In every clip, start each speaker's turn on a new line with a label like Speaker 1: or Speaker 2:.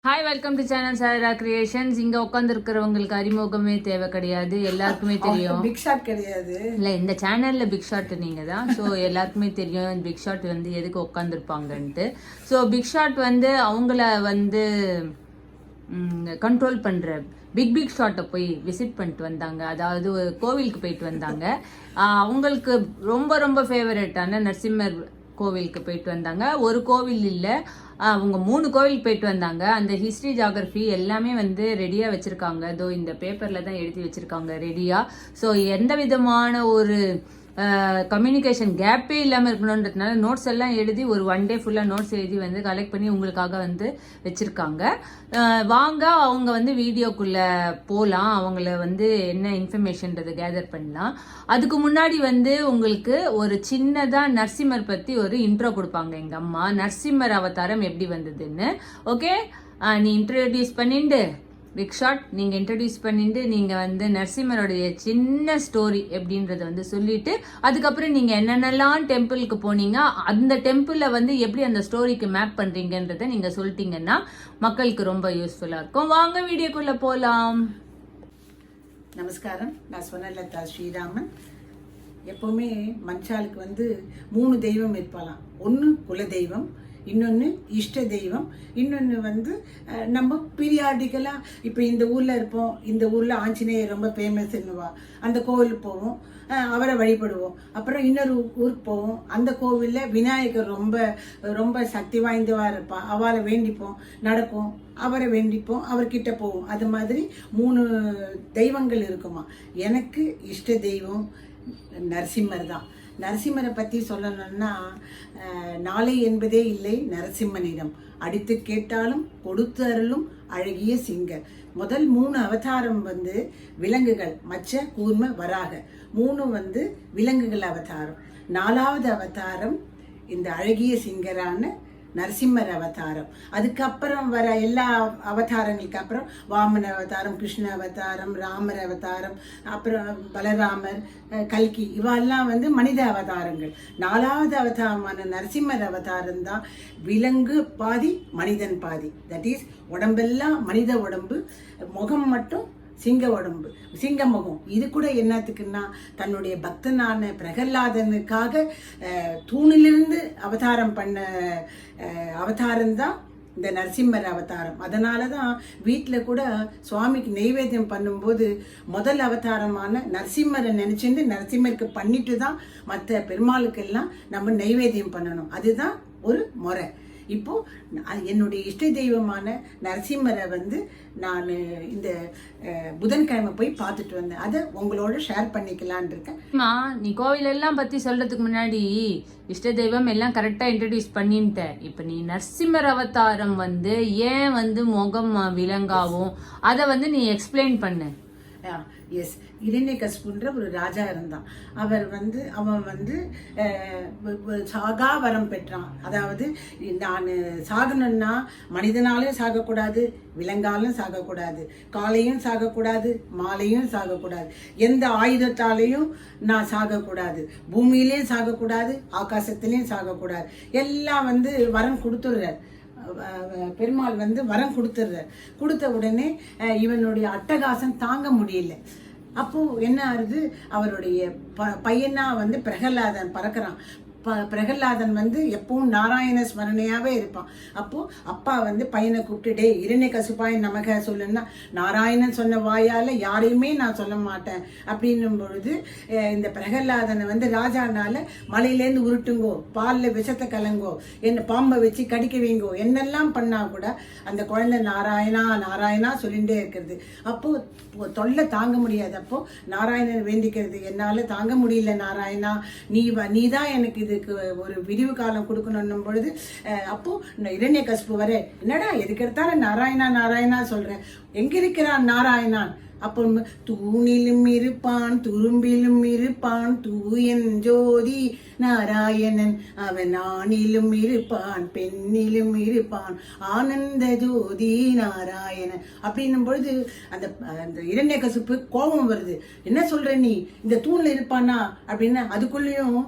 Speaker 1: Hi, welcome to channel Sara creations. இங்க உட்காந்துருக்கிறவங்களுக்கு அறிமுகமே தேவை கிடையாது, எல்லாருக்குமே தெரியும்.
Speaker 2: பிக் ஷாட் கிடையாது
Speaker 1: இல்ல, இந்த சேனல்ல பிக் ஷாட் நீங்க தான். ஸோ எல்லாருக்குமே தெரியும் பிக் ஷாட் வந்து எதுக்கு உட்காந்துருப்பாங்கன்ட்டு. ஸோ பிக் ஷாட் வந்து அவங்கள வந்து கண்ட்ரோல் பண்ற பிக் ஷாட்டை போய் விசிட் பண்ணிட்டு வந்தாங்க. அதாவது கோவிலுக்கு போயிட்டு வந்தாங்க. அவங்களுக்கு ரொம்ப ரொம்ப ஃபேவரட்டான நரசிம்மர் கோவிலுக்கு போயிட்டு வந்தாங்க. ஒரு கோவில் இல்லை, அவங்க 3 கோவில் போயிட்டு வந்தாங்க. அந்த ஹிஸ்ட்ரி ஜாகிரஃபி எல்லாமே வந்து ரெடியாக வச்சுருக்காங்க. இதோ இந்த பேப்பரில் தான் எழுதி வச்சுருக்காங்க ரெடியாக. ஸோ எந்த விதமான ஒரு கம்யூனிகேஷன் கேப்பே இல்லாமல் இருக்கணுன்றதுனால நோட்ஸ் எல்லாம் எழுதி ஒரு 1 டே ஃபுல்லாக நோட்ஸ் எழுதி வந்து கலெக்ட் பண்ணி உங்களுக்காக வந்து வச்சுருக்காங்க. வாங்க, அவங்க வந்து வீடியோக்குள்ளே போகலாம். அவங்கள வந்து என்ன இன்ஃபர்மேஷன்றதை கேதர் பண்ணலாம். அதுக்கு முன்னாடி வந்து உங்களுக்கு ஒரு சின்னதாக நரசிம்மர் பற்றி ஒரு இன்ட்ரோ கொடுப்பாங்க எங்கள் அம்மா. நரசிம்மர் அவதாரம் எப்படி வந்ததுன்னு. ஓகே, நீ இன்ட்ரடியூஸ் பண்ணிட்டு பிக் ஷாட் நீங்கள் இன்ட்ரடியூஸ் பண்ணிட்டு நீங்கள் வந்து நரசிம்மருடைய சின்ன ஸ்டோரி எப்படின்றத வந்து சொல்லிட்டு அதுக்கப்புறம் நீங்கள் என்னென்னலாம் டெம்பிளுக்கு போனீங்க, அந்த டெம்பிளில் வந்து எப்படி அந்த ஸ்டோரிக்கு மேப் பண்ணுறீங்கன்றதை நீங்கள் சொல்லிட்டீங்கன்னா மக்களுக்கு ரொம்ப யூஸ்ஃபுல்லாக இருக்கும். வாங்க வீடியோக்குள்ளே போகலாம்.
Speaker 2: நமஸ்காரம், நான் சொன்னலதா ஸ்ரீராமன். எப்போவுமே மனுஷாளுக்கு வந்து 3 தெய்வம் இருப்பாளாம். ஒன்று குல தெய்வம், இன்னொன்று இஷ்ட தெய்வம், இன்னொன்று வந்து நம்ம பீரியாடிக்கலாக இப்போ இந்த ஊரில் இருப்போம், இந்த ஊரில் ஆஞ்சநேயர் ரொம்ப ஃபேமஸ்ன்னுவா, அந்த கோவிலுக்கு போவோம், அவரை வழிபடுவோம். அப்புறம் இன்னொரு ஊருக்கு போவோம், அந்த கோவிலில் விநாயகர் ரொம்ப ரொம்ப சக்தி வாய்ந்தவா இருப்பா, அவளை வேண்டிப்போம், நடக்கும், அவரை வேண்டிப்போம், அவர்கிட்ட போவோம். அது மாதிரி 3 தெய்வங்கள் இருக்குமா. எனக்கு இஷ்ட தெய்வம் நரசிம்மர் தான். நரசிம்மரை பற்றி சொல்லணும்னா, நாளை என்பதே இல்லை நரசிம்மனிடம், அடித்து கேட்டாலும் கொடுத்து அருளும் அழகிய சிங்கர். முதல் 3 அவதாரம் வந்து விலங்குகள், மச்ச கூர்ம வராக, 3 வந்து விலங்குகள் அவதாரம். 4வது அவதாரம் இந்த அழகிய சிங்கரான நரசிம்மர் அவதாரம். அதுக்கப்புறம் வர எல்லா அவதாரங்களுக்கு அப்புறம் வாமன அவதாரம், கிருஷ்ண அவதாரம், ராமர் அவதாரம், அப்புறம் பலராமர், கல்கி, இவெல்லாம் வந்து மனித அவதாரங்கள். 4வது அவதாரமான நரசிம்மர் அவதாரம் தான் விலங்கு பாதி மனிதன் பாதி. தட் இஸ் உடம்பெல்லாம் மனித உடம்பு, முகம் மட்டும் சிங்க உடம்பு, சிங்க முகம். இது கூட என்னத்துக்குன்னா தன்னுடைய பக்தனான பிரகலாதனுக்காக தூணிலிருந்து அவதாரம் பண்ண அவதாரம் தான் இந்த நரசிம்மர் அவதாரம். அதனால தான் வீட்டில் கூட சுவாமிக்கு நெய்வேத்தியம் பண்ணும்போது முதல் அவதாரமான நரசிம்மரை நினச்சிட்டு நரசிம்மருக்கு பண்ணிட்டு தான் மற்ற பெருமாளுக்கெல்லாம் நம்ம நெய்வேத்தியம் பண்ணணும். அதுதான் ஒரு முறை. இப்போ என்னுடைய இஷ்ட தெய்வமான நரசிம்மரை வந்து நான் இந்த புதன்கிழமை போய் பார்த்துட்டு வந்தேன். அதை உங்களோட ஷேர் பண்ணிக்கலான் இருக்கேன்.
Speaker 1: நீ கோவில் எல்லாம் பத்தி சொல்றதுக்கு முன்னாடி இஷ்ட தெய்வம் எல்லாம் கரெக்டா இன்ட்ரடியூஸ் பண்ணிட்ட. இப்ப நீ நரசிம்மர் அவதாரம் வந்து ஏன் வந்து முகம் விலங்காவும் அதை வந்து நீ எக்ஸ்பிளைன் பண்ணு.
Speaker 2: எஸ், இரண்யகசிபுன்ற ஒரு ராஜா இருந்தான். அவன் வந்து சாகா வரம் பெற்றான். அதாவது நான் சாகணும்னா மனிதனாலும் சாகக்கூடாது, விலங்காலும் சாகக்கூடாது, காலையும் சாகக்கூடாது, மாலையும் சாகக்கூடாது, எந்த ஆயுதத்தாலையும் நான் சாகக்கூடாது, பூமியிலையும் சாகக்கூடாது, ஆகாசத்திலையும் சாகக்கூடாது. எல்லாம் வந்து வரம் கொடுத்துடுறார். பெருமாள் வந்து வரம் கொடுத்த உடனே இவனுடைய அட்டகாசம் தாங்க முடியல. அப்போ என்ன ஆகுது, அவருடைய பையனா வந்து பிரகலாதன் பறக்கிறான். பிரகலாதன் வந்து எப்பவும் நாராயண ஸ்மரணையாவே இருப்பான். அப்போ அப்பா வந்து பையனை கூப்பிட்டு, இரண்யகசிபாய நமக சொல்லுன்னா, நாராயணன் சொன்ன வாயால யாரையுமே நான் சொல்ல மாட்டேன் அப்படின்னும் பொழுது இந்த பிரகலாதனை வந்து ராஜானால மலையிலேருந்து உருட்டுங்கோ, பாலில் விஷத்தை கலங்கோ, என்ன பாம்பை வச்சு கடிக்க வைங்கோ, என்னெல்லாம் பண்ணா கூட அந்த குழந்தை நாராயணா நாராயணா சொல்லிகிட்டே இருக்கிறது. அப்போ தொல்லை தாங்க முடியாது. அப்போ நாராயணன் வேண்டிக்கிறது, என்னால தாங்க முடியல நாராயணா, நீ தான் எனக்கு இது ஒரு விரிவு காலம் கொடுக்கணும் பொழுது, அப்போ இரண்யகசிபு வர, என்னடா எதுக்கு எடுத்தாலும் நாராயணா நாராயணா சொல்றேன், எங்க இருக்கிறான் நாராயணான், அப்போ தூணிலும் இருப்பான் துரும்பிலும் இருப்பான் தூயன் ஜோதி நாராயணன், அவன் ஆணிலும் இருப்பான் பெண்ணிலும் இருப்பான் ஆனந்த ஜோதி நாராயணன் அப்படின்னும் பொழுது அந்த அந்த இரண்யகசிப்பு கோபம் வருது. என்ன சொல்ற நீ, இந்த தூண்ல இருப்பானா அப்படின்னா அதுக்குள்ளேயும்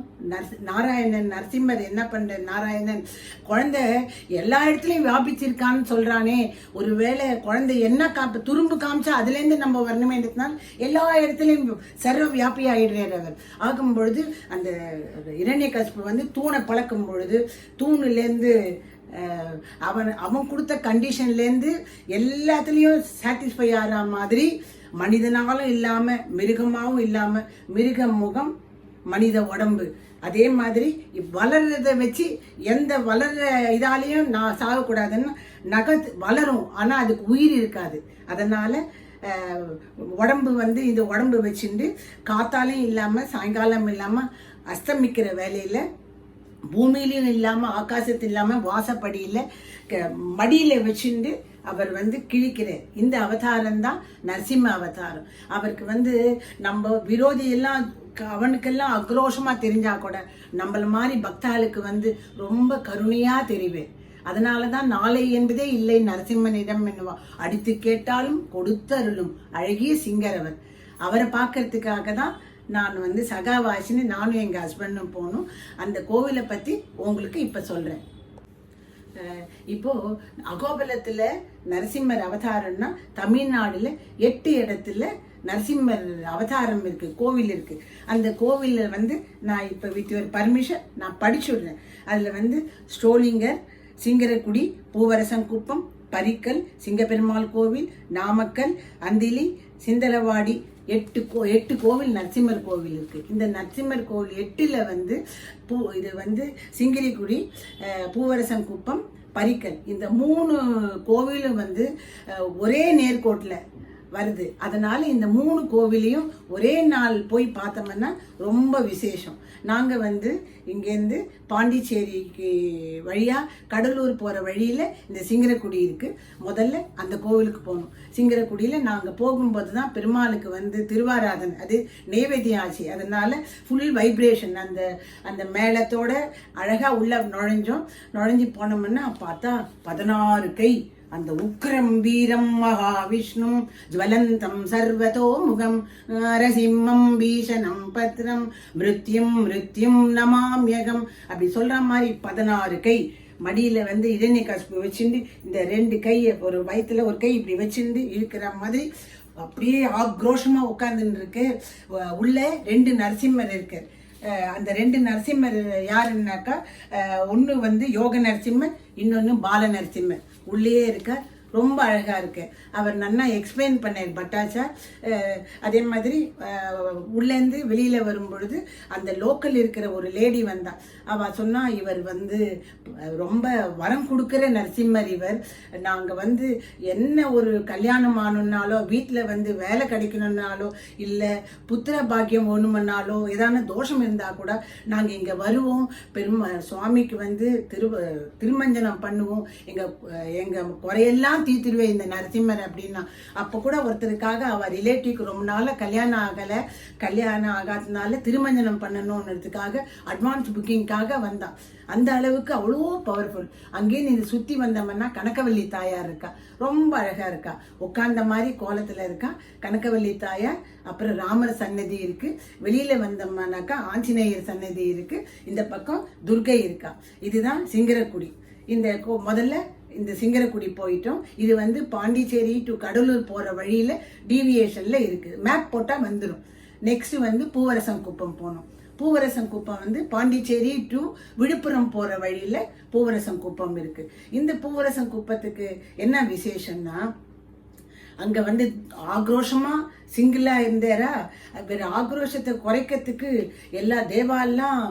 Speaker 2: நாராயணன் நரசிம்மர் என்ன பண்ற, நாராயணன் குழந்தை எல்லா இடத்துலயும் வியாபிச்சிருக்கான்னு சொல்றானே, ஒருவேளை குழந்தை என்ன துரும்பு காமிச்சா அதுல இருந்து நம்ம வரணுமேன்றதுனால எல்லா இடத்துலயும் சர்வ வியாபி ஆயிடுறார் அவர். ஆகும் பொழுது அந்த இரண்யகசிப்பு வந்து தூணை பழக்கும் பொழுது தூணுல இருந்து அவன் கொடுத்த கண்டிஷன்ல இருந்து எல்லாத்துலயும் சாட்டிஸ்ஃபை ஆகிற மாதிரி மனிதனாலும் இல்லாம மிருகமாவும் இல்லாம மிருக முகம் மனித உடம்பு, அதே மாதிரி வளர்றத வச்சு எந்த வளர்ற இதாலையும் நான் சாகக்கூடாதுன்னு வளரும், ஆனா அதுக்கு உயிர் இருக்காது. அதனால உடம்பு வந்து இந்த உடம்பு வச்சுட்டு காத்தாலையும் இல்லாம சாயங்காலம் இல்லாம அஸ்தமிக்கிற வேலையில பூமியிலும் இல்லாம ஆகாசத்தில் இல்லாம வாசப்படியில மடியில வச்சுட்டு அவர் வந்து கிழிக்கிறார். இந்த அவதாரம் தான் நரசிம்ம அவதாரம். அவருக்கு வந்து நம்ம விரோதி எல்லாம் அவனுக்கெல்லாம் ஆக்ரோஷமா தெரிஞ்சா கூட நம்மள மாதிரி பக்தாளுக்கு வந்து ரொம்ப கருணையா தெரிவேன். அதனாலதான் நாளை என்பதே இல்லை நரசிம்மனிடம் என்னவா, அடித்து கேட்டாலும் கொடுத்தருளும் அழகிய சிங்கரவர். அவரை பார்க்கறதுக்காக தான் நான் வந்து சகாவாசின்னு நானும் எங்க ஹஸ்பண்டும் போனோம். அந்த கோவிலை பத்தி உங்களுக்கு இப்ப சொல்றேன். இப்போ அகோபலத்துல நரசிம்மர் அவதாரம்னா தமிழ்நாடுல 8 இடத்துல நரசிம்மர் அவதாரம் இருக்கு, கோவில் இருக்கு. அந்த கோவில்ல வந்து நான் இப்ப வித் ஒரு பர்மிஷன் நான் படிச்சுடுறேன். அதுல வந்து ஸ்டோலிங்கர், சிங்கரக்குடி, பூவரசங்குப்பம், பரிக்கல், சிங்கப்பெருமாள் கோவில், நாமக்கல், அந்திலி, சிந்தலவாடி 8 கோவில் நரசிம்மர் கோவில் இருக்கு. இந்த நரசிம்மர் கோவில் 8ல வந்து இது வந்து சிங்கிரிக்குடி, பூவரசங்குப்பம், பரிக்கல் இந்த 3 கோவிலும் வந்து ஒரே நேர்கோட்டில் வருது. அதனால இந்த 3 கோவிலையும் ஒரே நாள் போய் பார்த்தோம்னா ரொம்ப விசேஷம். நாங்க வந்து இங்கேருந்து பாண்டிச்சேரிக்கு வழியா கடலூர் போற வழியில இந்த சிங்கரக்குடி இருக்கு. முதல்ல அந்த கோவிலுக்கு போகணும். சிங்கரக்குடியில நாங்க போகும்போது தான் பெருமாளுக்கு வந்து திருவாராதனை, அது நைவேத்தியம் ஆச்சு. அதனால ஃபுல் வைப்ரேஷன், அந்த அந்த மேளத்தோட அழகா உள்ள நுழைஞ்சு போனோம்னா பார்த்தா 16 கை அந்த உக்ரம் வீரம் மகாவிஷ்ணு ஜ்வலந்தம் சர்வதோ முகம் நரசிம்மம் பீஷணம் பத்ரம் மிருத்யும் நமாம்யகம் அப்படி சொல்ற மாதிரி 16 கை மடியில வந்து இரண்யகசிப்பு வச்சுட்டு இந்த 2 கையை ஒரு வயிற்றுல ஒரு கை இப்படி வச்சுட்டு இழுக்கிற மாதிரி அப்படியே ஆக்ரோஷமா உட்கார்ந்துட்டு இருக்கு. உள்ள 2 நரசிம்மர் இருக்கு. அந்த 2 நரசிம்மர் யாருன்னாக்கா, ஒன்று வந்து யோக நரசிம்மர், இன்னொன்று பால நரசிம்மர் உள்ளே இருக்கார். ரொம்ப அழகா இருக்கு. அவர் நல்லா எக்ஸ்பிளைன் பண்ணார் பட்டாச்சார். அதே மாதிரி உள்ளேருந்து வெளியில வரும் பொழுது அந்த லோக்கல் இருக்கிற ஒரு லேடி வந்தா. அவ சொன்னா, இவர் வந்து ரொம்ப வரம் கொடுக்கிற நரசிம்மர் இவர். நாங்க வந்து என்ன ஒரு கல்யாணம் ஆகணும்னாலோ, வீட்டுல வந்து வேலை கிடைக்கணும்னாலோ, இல்ல புத்திர பாக்கியம் ஒண்ணுமன்னாலோ, ஏதான தோஷம் இருந்தா கூட நாங்க இங்க வருவோம். சுவாமிக்கு வந்து திருமஞ்சனம் பண்ணுவோம். எங்க குறையெல்லாம் தீர்த்துருவேன் இந்த நரசிம்மர் அப்படின்னா. அப்ப கூட ஒருத்தருக்காக அவ ரிலேட்டிவ்க்கு ரொம்ப நாள கல்யாணம் ஆகாதனால திருமஞ்சனம் பண்ணணும்ன்றதுக்காக அட்வான்ஸ் புக்கிங்காக வந்தா. அந்த அளவுக்கு அவ்வளோ பவர்ஃபுல். அங்கே நீ சுத்தி வந்தோம்னா கனகவல்லி தாயார் இருக்கா, ரொம்ப அழகா இருக்கா. உட்கார்ந்த மாதிரி கோலத்துல இருக்கா கனகவல்லி தாயார். அப்புறம் ராமர் சன்னதி இருக்கு. வெளியில வந்தோம்னாக்கா ஆஞ்சநேயர் சன்னதி இருக்கு. இந்த பக்கம் துர்கை இருக்கா. இதுதான் சிங்கரக்குடி. இந்த முதல்ல இந்த சிங்கரக்குடி போயிட்டோம். இது வந்து பாண்டிச்சேரி டு கடலூர் போற வழியில டீவியேஷன்ல இருக்கு. மேப் போட்டா வந்துடும். நெக்ஸ்ட் வந்து பூவரசங்குப்பம் போனோம். பூவரசங்குப்பம் வந்து பாண்டிச்சேரி டு விழுப்புரம் போற வழியில பூவரசங்குப்பம் இருக்கு. இந்த பூவரசங்குப்பத்துக்கு என்ன விசேஷம்னா, அங்க வந்து ஆக்ரோஷமா சிங்கிளா இருந்தாரா, வேற ஆக்ரோஷத்தை குறைக்கிறதுக்கு எல்லா தேவாலாம்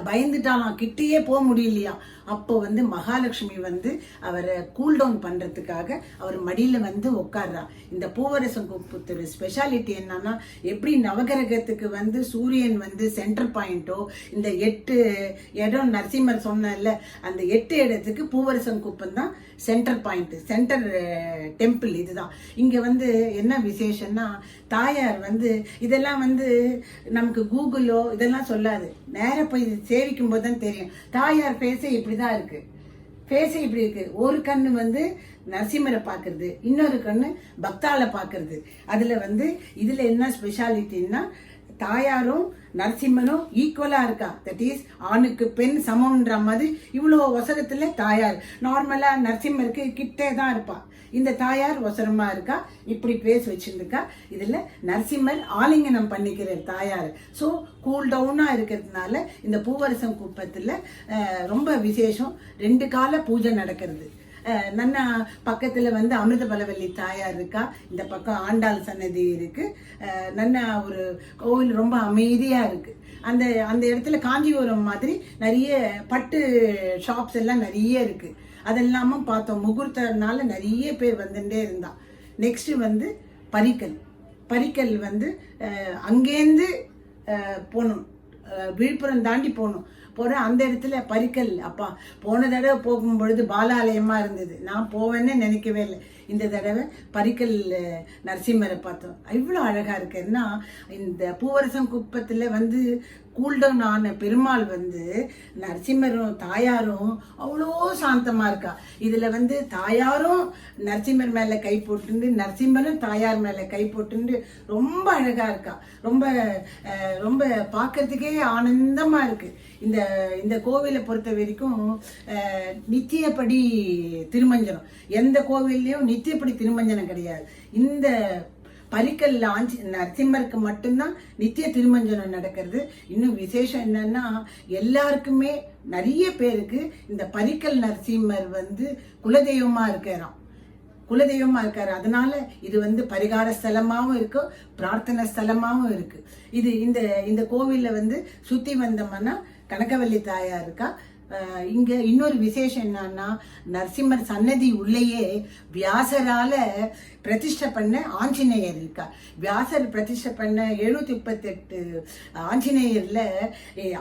Speaker 2: பயந்துட்டாலாம், கிட்டேயே போக முடியலையா. அப்போ வந்து மகாலட்சுமி வந்து அவரை கூல் டவுன் பண்றதுக்காக அவர் மடியில வந்து உட்கார்றா. இந்த பூவரசங்குப்பத்தோட ஸ்பெஷாலிட்டி என்னன்னா, எப்படி நவகிரகத்துக்கு வந்து சூரியன் வந்து சென்டர் பாயிண்டோ, இந்த 8 இடம் நரசிம்மர் சொன்னல, அந்த 8 இடத்துக்கு பூவரசங்குப்பம் தான் சென்டர் பாயிண்ட், சென்டர் டெம்பிள். இதுதான் இங்க வந்து என்ன விசேஷம்னா தாயார் வந்து இதெல்லாம் வந்து நமக்கு கூகுளோ இதெல்லாம் சொல்லாது. நேரா போய் சேவிக்கும் போது தான் தெரியும். தாயார் ஃபேஸே இப்படிதான் இருக்கு. ஃபேஸே இப்படி இருக்கு. ஒரு கண்ணு வந்து நரசிம்மரை பாக்குறது, இன்னொரு கண்ணு பக்தால பாக்குறது. அதுல வந்து இதுல என்ன ஸ்பெஷாலிட்டின்னா தாயாரும் நரசிம்மனும் ஈக்குவலா இருக்கா. தட் இஸ் ஆணுக்கு பெண் சமம்ன்ற மாதிரி இவ்வளோ ஒசரத்துல தாயார். நார்மலா நரசிம்மருக்கு கிட்டே தான் இருப்பா. இந்த தாயார் ஒசரமா இருக்கா, இப்படி பேஸ் வச்சிருக்கா. இதுல நரசிம்மர் ஆலிங்கனம் பண்ணிக்கிற தாயார். ஸோ கூல் டவுனா இருக்கிறதுனால இந்த பூவரசம் குப்பத்துல ரொம்ப விசேஷம். 2 கால பூஜை நடக்கிறது. நன்னா பக்கத்துல வந்து அமிர்த பலவல்லி தாயார் இருக்கா, இந்த பக்கம் ஆண்டாள் சன்னதி இருக்கு. நன்னா ஒரு கோவில் ரொம்ப அமைதியா இருக்கு. அந்த அந்த இடத்துல காஞ்சிபுரம் மாதிரி நிறைய பட்டு ஷாப்ஸ் எல்லாம் நிறைய இருக்கு. அதெல்லாமும் பார்த்தோம். முகூர்த்தனால நிறைய பேர் வந்துட்டே இருந்தா. நெக்ஸ்ட் வந்து பரிக்கல் வந்து அங்கேருந்து போகணும், விழுப்புரம் தாண்டி போகணும். அந்த இடத்துல பரிக்கல். அப்பா போன தடவை போகும் பொழுது பாலாலயமா இருந்தது. நான் போவேன்னு நினைக்கவே இல்லை. இந்த தடவை பரிக்கல் நரசிம்மரை பார்த்தோம். இவ்வளோ அழகா இருக்குன்னா இந்த பூவரசம் குப்பத்துல வந்து கூல்டவுன் ஆன பெருமாள் வந்து நரசிம்மரும் தாயாரும் அவ்வளோ சாந்தமா இருக்கா. இதுல வந்து தாயாரும் நரசிம்மர் மேல கை போட்டு, நரசிம்மரும் தாயார் மேல கை போட்டு ரொம்ப அழகா இருக்கா. ரொம்ப ரொம்ப பார்க்கறதுக்கே ஆனந்தமா இருக்கு. இந்த இந்த கோவிலை பொறுத்த வரைக்கும் நித்தியப்படி திருமஞ்சனம், எந்த கோவில்லையும் நித்தியப்படி திருமஞ்சனம் கிடையாது. இந்த பரிக்கல் நரசிம்மருக்கு மட்டும்தான் நித்திய திருமஞ்சனம் நடக்கிறது. இன்னும் விசேஷம் என்னன்னா எல்லாருக்குமே நிறைய பேருக்கு இந்த பரிக்கல் நரசிம்மர் வந்து குலதெய்வமா இருக்காரு. அதனால இது வந்து பரிகார ஸ்தலமாவும் இருக்கு, பிரார்த்தனை ஸ்தலமாவும் இருக்கு. இது இந்த இந்த கோவில்ல வந்து சுத்தி வந்தோம்னா கனகவல்லி தாயார் இருக்கா. இங்க இன்னொரு விசேஷம் என்னன்னா நரசிம்மர் சன்னதி உள்ளேயே வியாசரால பிரதிஷ்டை பண்ண ஆஞ்சநேயர் இருக்கா. வியாசர் பிரதிஷ்டை பண்ண 738 ஆஞ்சநேயர்ல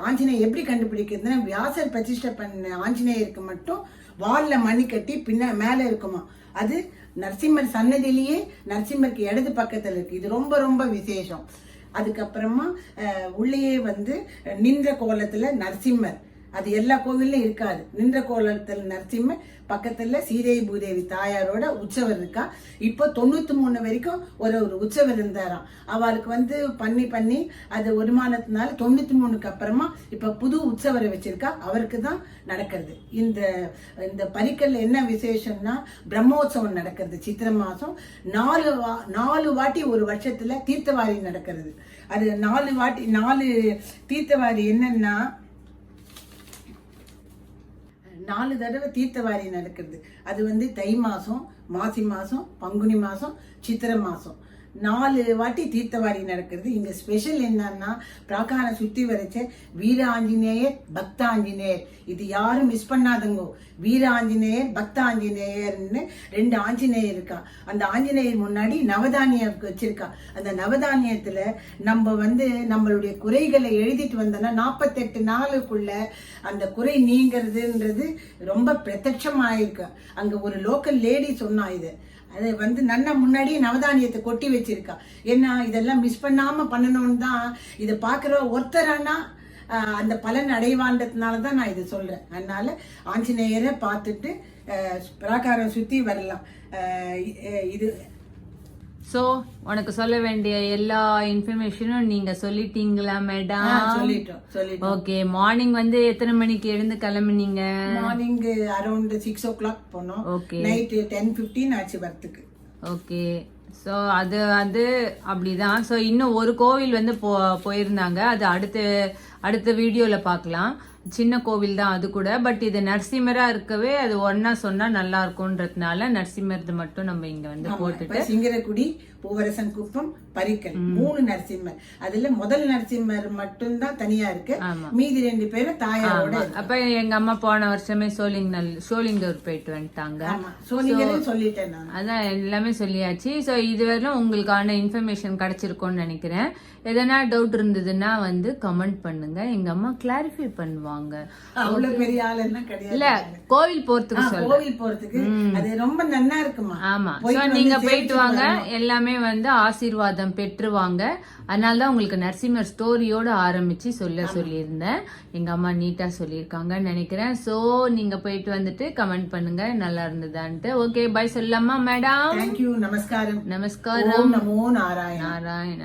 Speaker 2: ஆஞ்சநேயர் எப்படி கண்டுபிடிக்கிறதுன்னா வியாசர் பிரதிஷ்டை பண்ண ஆஞ்சநேயருக்கு மட்டும் வால்ல மணி கட்டி மேல இருக்குமா. அது நரசிம்மர் சன்னதியிலேயே நரசிம்மருக்கு இடது பக்கத்துல இருக்கு. இது ரொம்ப ரொம்ப விசேஷம். அதுக்கப்புறமா உள்ளேயே வந்து நின்ற கோலத்துல நரசிம்மர், அது எல்லா கோவில்லும் இருக்காது. நின்ற கோலத்தில் நரசிம்மர் பக்கத்துல சீதை பூதேவி தாயாரோட உற்சவர் இருக்கா. இப்போ 93 வரைக்கும் ஒரு உற்சவர் இருந்தாராம். அவருக்கு வந்து பண்ணி அது வருமானத்தினால 93க்கு அப்புறமா இப்ப புது உற்சவரை வச்சிருக்கா. அவருக்கு தான் நடக்கிறது. இந்த இந்த பரிக்கல்ல என்ன விசேஷம்னா பிரம்மோற்சவம் நடக்கிறது. சித்திரை மாசம் 4 வாட்டி ஒரு வருஷத்துல தீர்த்தவாரி நடக்கிறது. அது 4 தீர்த்தவாரி என்னன்னா 4 தடவை தீர்த்தவாரி நடக்கிறது. அது வந்து தை மாசம், மாசி மாசம், பங்குனி மாசம், சித்திரை மாசம் 4 வாட்டி தீர்த்தவாரி நடக்கிறது. இங்க ஸ்பெஷல் என்னன்னா பிராகார சுத்தி வரைச்ச வீர ஆஞ்சநேயர், பக்த ஆஞ்சநேயர். இது யாரும் மிஸ் பண்ணாதங்கோ. வீர ஆஞ்சநேயர், பக்த ஆஞ்சநேயர்னு 2 ஆஞ்சநேயர் இருக்கா. அந்த ஆஞ்சநேயர் முன்னாடி நவதானியம் வச்சிருக்கா. அந்த நவதானியத்துல நம்ம வந்து நம்மளுடைய குறைகளை எழுதிட்டு வந்தோம்னா 48 நாளுக்குள்ள அந்த குறை நீங்கிறதுன்றது ரொம்ப பிரத்யட்சமாயிருக்கு. அங்க ஒரு லோக்கல் லேடி சொன்னா இது. அது வந்து நன்னா முன்னாடியே நவதானியத்தை கொட்டி வச்சிருக்கா. ஏன்னா இதெல்லாம் மிஸ் பண்ணாம பண்ணணும்னு தான். இதை பாக்குற ஒருத்தரானா அந்த பலன் அடைவான்றதுனாலதான் நான் இதை சொல்றேன். அதனால ஆஞ்சநேயரை பார்த்துட்டு பிராகாரம் சுத்தி வரலாம். இது
Speaker 1: சோ உனக்கு சொல்ல வேண்டிய எல்லா இன்ஃபர்மேஷனும் நீங்க சொல்லிட்டீங்களா மேடம்?
Speaker 2: சொல்லிட்டோம்.
Speaker 1: ஓகே. மார்னிங் வந்து எத்தனை மணிக்கு எழுந்து கிளம்புனீங்க?
Speaker 2: மார்னிங் அரௌண்ட் 6 o'clock போனோம்.
Speaker 1: ஓகே.
Speaker 2: நைட் 10:15 ஆச்சு வரத்துக்கு.
Speaker 1: ஓகே. ஸோ அது அப்படிதான். ஸோ இன்னும் ஒரு கோவில் வந்து போயிருந்தாங்க. அது அடுத்த வீடியோல பார்க்கலாம். சின்ன கோவில் தான் அது கூட. பட் இது நரசிம்மரா இருக்கவே அது ஒன்னா சொன்னா நல்லா இருக்கும்ன்றதுனால நரசிம்மர் மட்டும் நம்ம இங்க வந்து போட்டுட்டு
Speaker 2: சிங்கரக்குடி, பூவரசன் குப்பம், பரிக்கல் 3 நரசிம்மர். அதுல முதல் நரசிம்மர் மட்டும் தான் தனியா இருக்கு. மீதி 2 பேரும் தாயாரோட.
Speaker 1: அப்ப எங்க அம்மா போன வருஷமே சோளிங்கர் போயிட்டு வந்துட்டாங்க.
Speaker 2: சொல்லிட்டேன் நான்.
Speaker 1: அதான் எல்லாமே சொல்லியாச்சு. ஸோ இதுவரையிலும் உங்களுக்கான இன்ஃபர்மேஷன் கிடைச்சிருக்கும்னு நினைக்கிறேன். எதனா டவுட் இருந்ததுன்னா வந்து கமெண்ட் பண்ணுங்க. எங்க அம்மா கிளாரிஃபை பண்ணுவாங்க. வருவாங்க.
Speaker 2: அவ்வளவு பெரிய ஆள் எல்லாம் கிடையாது.
Speaker 1: இல்ல கோவில் போறதுக்கு சொல்ல,
Speaker 2: கோவில் போறதுக்கு அது ரொம்ப நன்னா இருக்குமா.
Speaker 1: ஆமா. சோ நீங்க போயிட்டு வாங்க, எல்லாமே வந்து ஆசீர்வாதம் பெற்றுவாங்க. அதனாலதான் உங்களுக்கு நரசிம்மர் ஸ்டோரியோட ஆரம்பிச்சு சொல்லியிருந்தேன். எங்க அம்மா நீட்டா சொல்லியிருக்காங்கன்னு நினைக்கிறேன். சோ நீங்க போயிட்டு வந்துட்டு கமெண்ட் பண்ணுங்க நல்லா இருந்ததான்ட்டு. ஓகே, பை சொல்லலாமா மேடம்?
Speaker 2: தேங்க்யூ. நமஸ்காரம்.
Speaker 1: நமஸ்காரம்.
Speaker 2: ஓம் நமோ நாராயண.
Speaker 1: நாராயண.